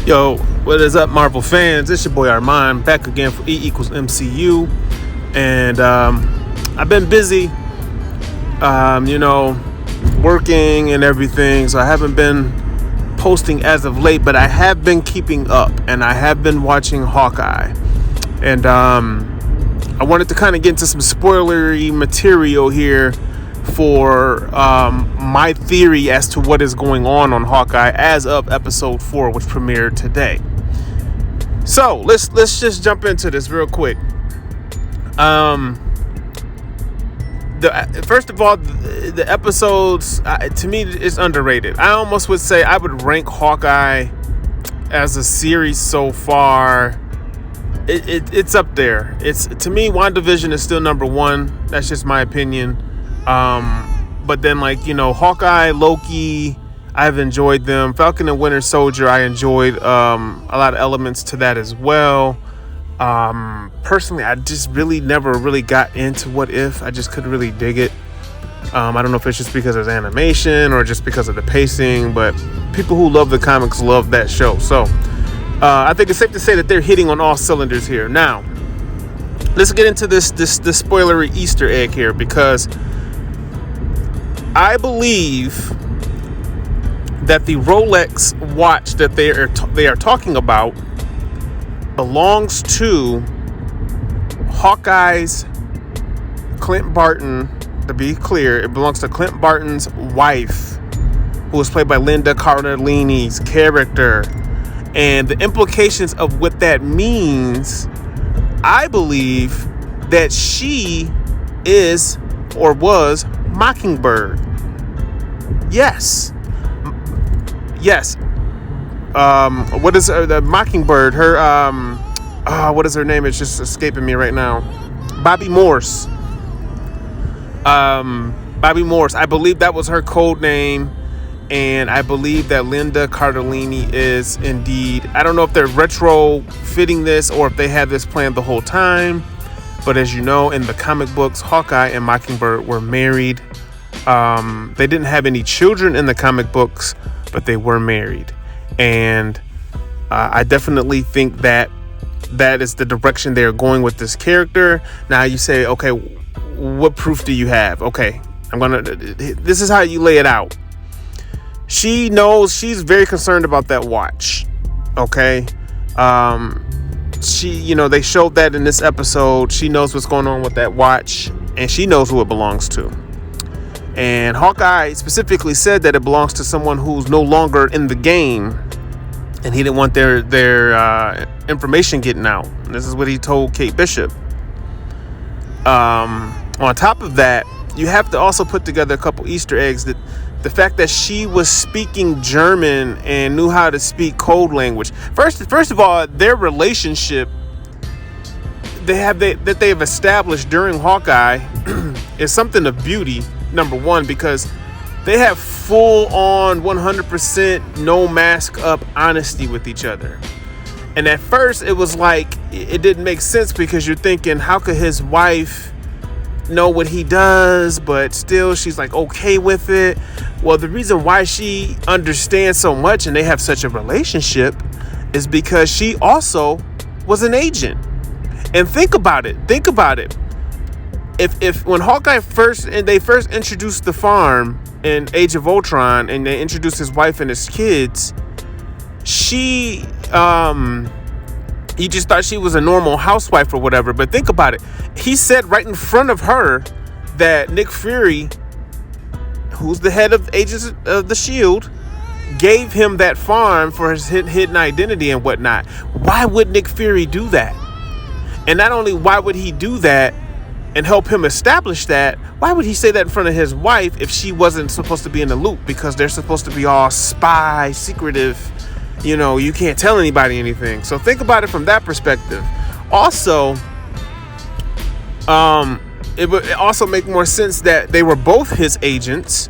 Yo, what is up, Marvel fans? It's your boy Armand, back again for E equals MCU. And I've been busy, working and everything, so I haven't been posting as of late, but I have been keeping up, and I have been watching Hawkeye. And I wanted to kind of get into some spoilery material here for my theory as to what is going on Hawkeye as of episode 4, which premiered today. So let's just jump into this real quick. First of all, the episodes to me is underrated. I almost would say I would rank Hawkeye as a series so far. It's up there. It's, to me, WandaVision is still number one. That's just my opinion. But then, Hawkeye, Loki, I've enjoyed them. Falcon and Winter Soldier, I enjoyed a lot of elements to that as well. Personally, I just really never really got into What If. I just couldn't really dig it. I don't know if it's just because of the animation or just because of the pacing, but people who love the comics love that show. So I think it's safe to say that they're hitting on all cylinders here. Now, let's get into this spoilery Easter egg here, because I believe that the Rolex watch that they are talking about belongs to Hawkeye's Clint Barton. To be clear, it belongs to Clint Barton's wife, who was played by Linda Cardellini's character. And the implications of what that means, I believe that she is or was Mockingbird. Yes. What is the Mockingbird? Her what is her name? It's just escaping me right now. Bobby Morse. Bobby Morse. I believe that was her code name, and I believe that Linda Cardellini is indeed. I don't know if they're retrofitting this or if they had this planned the whole time, but as you know, in the comic books, Hawkeye and Mockingbird were married. They didn't have any children in the comic books, but they were married. And I definitely think that is the direction they're going with this character. Now you say, okay, what proof do you have? Okay, this is how you lay it out. She knows, she's very concerned about that watch. Okay. They showed that in this episode. She knows what's going on with that watch, and she knows who it belongs to. And Hawkeye specifically said that it belongs to someone who's no longer in the game, and he didn't want their information getting out. And this is what he told Kate Bishop. On top of that, you have to also put together a couple Easter eggs. That the fact that she was speaking German and knew how to speak code language. First of all, their relationship that they've established during Hawkeye is something of beauty. Number one, because they have full on 100% no mask up honesty with each other. And at first it was like, it didn't make sense, because you're thinking, how could his wife know what he does, but still she's like okay with it? Well, the reason why she understands so much and they have such a relationship is because she also was an agent. And think about it. If when Hawkeye first introduced the farm in Age of Ultron, and they introduced his wife and his kids, he just thought she was a normal housewife or whatever. But think about it. He said right in front of her that Nick Fury, who's the head of Agents of the S.H.I.E.L.D., gave him that farm for his hidden identity and whatnot. Why would Nick Fury do that? And not only why would he do that and help him establish that, why would he say that in front of his wife if she wasn't supposed to be in the loop? Because they're supposed to be all spy, secretive. You can't tell anybody anything. So think about it from that perspective. Also, it would also make more sense that they were both his agents,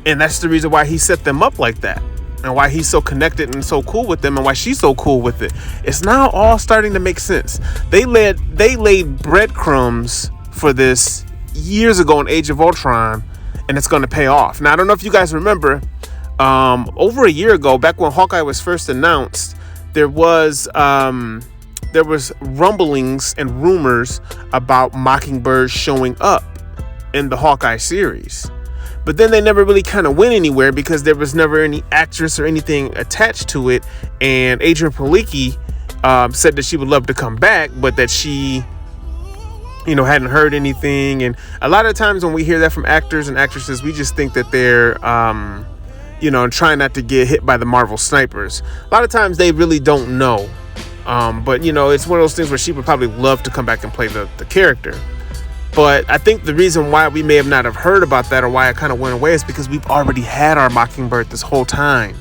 and that's the reason why he set them up like that, and why he's so connected and so cool with them, and why she's so cool with it. It's now all starting to make sense. They laid breadcrumbs for this years ago in Age of Ultron, and it's going to pay off. Now, I don't know if you guys remember, over a year ago, back when Hawkeye was first announced, there was rumblings and rumors about Mockingbird showing up in the Hawkeye series. But then they never really kind of went anywhere because there was never any actress or anything attached to it. And Adrienne Palicki said that she would love to come back, but that she, hadn't heard anything. And a lot of times when we hear that from actors and actresses, we just think that they're, trying not to get hit by the Marvel snipers. A lot of times they really don't know. But, it's one of those things where she would probably love to come back and play the character. But I think the reason why we may have not have heard about that, or why it kind of went away, is because we've already had our Mockingbird this whole time,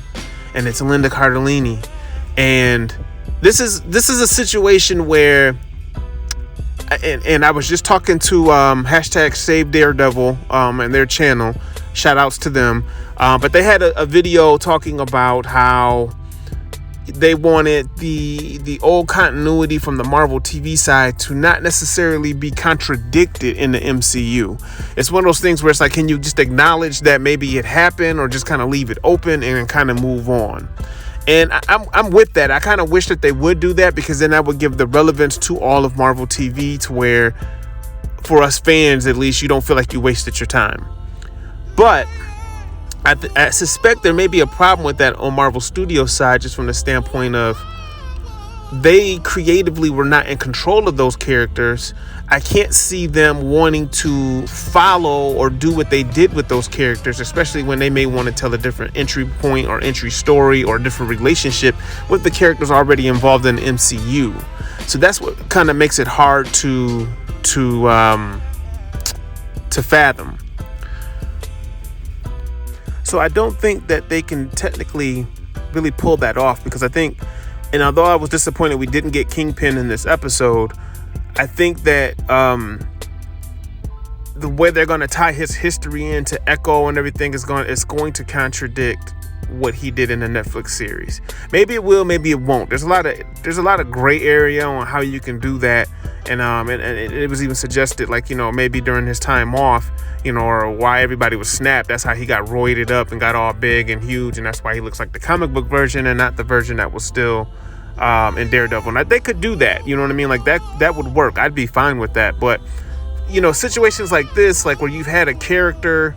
and it's Linda Cardellini. And this is a situation where, and I was just talking to hashtag Save Daredevil and their channel, shout outs to them, but they had a video talking about how they wanted the old continuity from the Marvel TV side to not necessarily be contradicted in the MCU. It's one of those things where it's like, can you just acknowledge that maybe it happened, or just kind of leave it open and kind of move on? And I'm with that. I kind of wish that they would do that, because then that would give the relevance to all of Marvel TV, to where, for us fans at least, you don't feel like you wasted your time. But I suspect there may be a problem with that on Marvel Studios side, just from the standpoint of they creatively were not in control of those characters. I can't see them wanting to follow or do what they did with those characters, especially when they may want to tell a different entry point or entry story or a different relationship with the characters already involved in the MCU. So that's what kind of makes it hard to fathom. So I don't think that they can technically really pull that off, because I think, and although I was disappointed we didn't get Kingpin in this episode, I think that the way they're going to tie his history into Echo and everything is going to contradict what he did in the Netflix series. Maybe it will, maybe it won't. There's a lot of gray area on how you can do that, and it was even suggested, like, maybe during his time off, or why everybody was snapped, that's how he got roided up and got all big and huge, and that's why he looks like the comic book version and not the version that was still in Daredevil. Now, they could do that, you know what I mean? Like, that would work. I'd be fine with that. But situations like this, like where you've had a character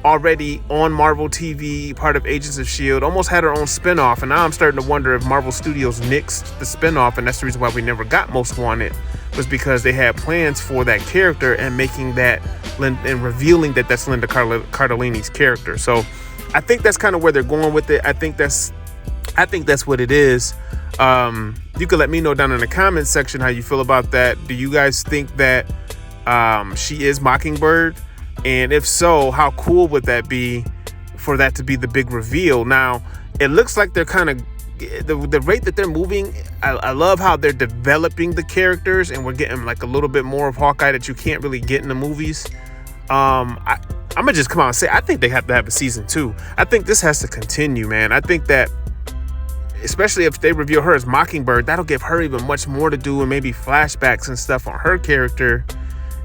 already on Marvel TV, part of Agents of S.H.I.E.L.D., almost had her own spinoff, and now I'm starting to wonder if Marvel Studios nixed the spinoff, and that's the reason why we never got Most Wanted, was because they had plans for that character and making that and revealing that that's Linda Cardellini's character. So I think that's kind of where they're going with it. I think that's what it is. You can let me know down in the comments section how you feel about that. Do you guys think that she is Mockingbird? And if so, how cool would that be for that to be the big reveal? Now, it looks like they're kind of, the rate that they're moving, I love how they're developing the characters, and we're getting like a little bit more of Hawkeye that you can't really get in the movies. I'm gonna just come out and say, I think they have to have a season 2. I think this has to continue, man. I think that, especially if they reveal her as Mockingbird, that'll give her even much more to do, and maybe flashbacks and stuff on her character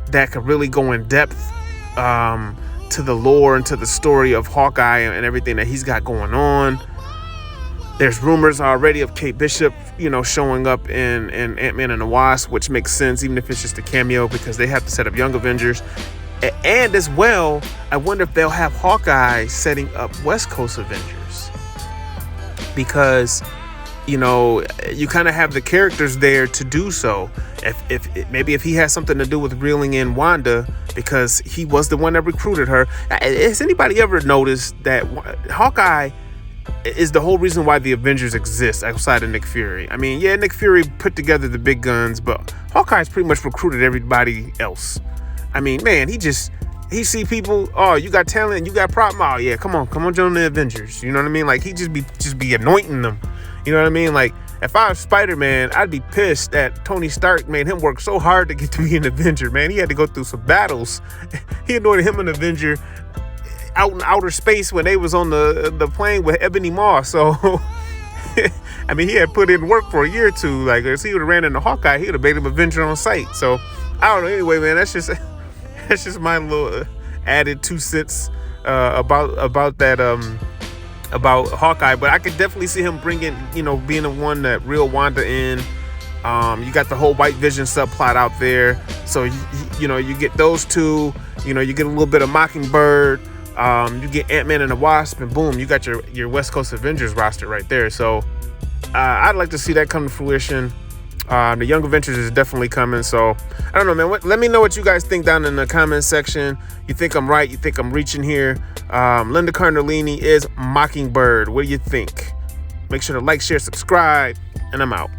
that could really go in depth to the lore and to the story of Hawkeye and everything that he's got going on. There's rumors already of Kate Bishop, showing up in Ant-Man and the Wasp, which makes sense, even if it's just a cameo, because they have to set up Young Avengers. And as well, I wonder if they'll have Hawkeye setting up West Coast Avengers, because you kind of have the characters there to do so. If he has something to do with reeling in Wanda, because he was the one that recruited her. Has anybody ever noticed that Hawkeye is the whole reason why the Avengers exist outside of Nick Fury? I mean, yeah, Nick Fury put together the big guns, but Hawkeye's pretty much recruited everybody else. I mean, man, he see people, oh, you got talent, you got problem, oh yeah, come on, join the Avengers. You know what I mean? Like, he just be anointing them. You know what I mean? Like, if I was Spider-Man, I'd be pissed that Tony Stark made him work so hard to get to be an Avenger, man. He had to go through some battles. He anointed him an Avenger out in outer space when they was on the plane with Ebony Maw. So, I mean, he had put in work for a year or two. Like, if he would have ran into Hawkeye, he would have made him Avenger on sight. So, I don't know. Anyway, man, that's just my little added 2 cents about that about Hawkeye, but I could definitely see him bringing, being the one that reel Wanda in. You got the whole White Vision subplot out there, so you get those two. You get a little bit of Mockingbird. You get Ant-Man and the Wasp, and boom, you got your West Coast Avengers roster right there. So I'd like to see that come to fruition. The Young Avengers is definitely coming. So I don't know, man. Let me know what you guys think down in the comment section. You think I'm right? You think I'm reaching here? Linda Cardellini is Mockingbird. What do you think? Make sure to like, share, subscribe, and I'm out.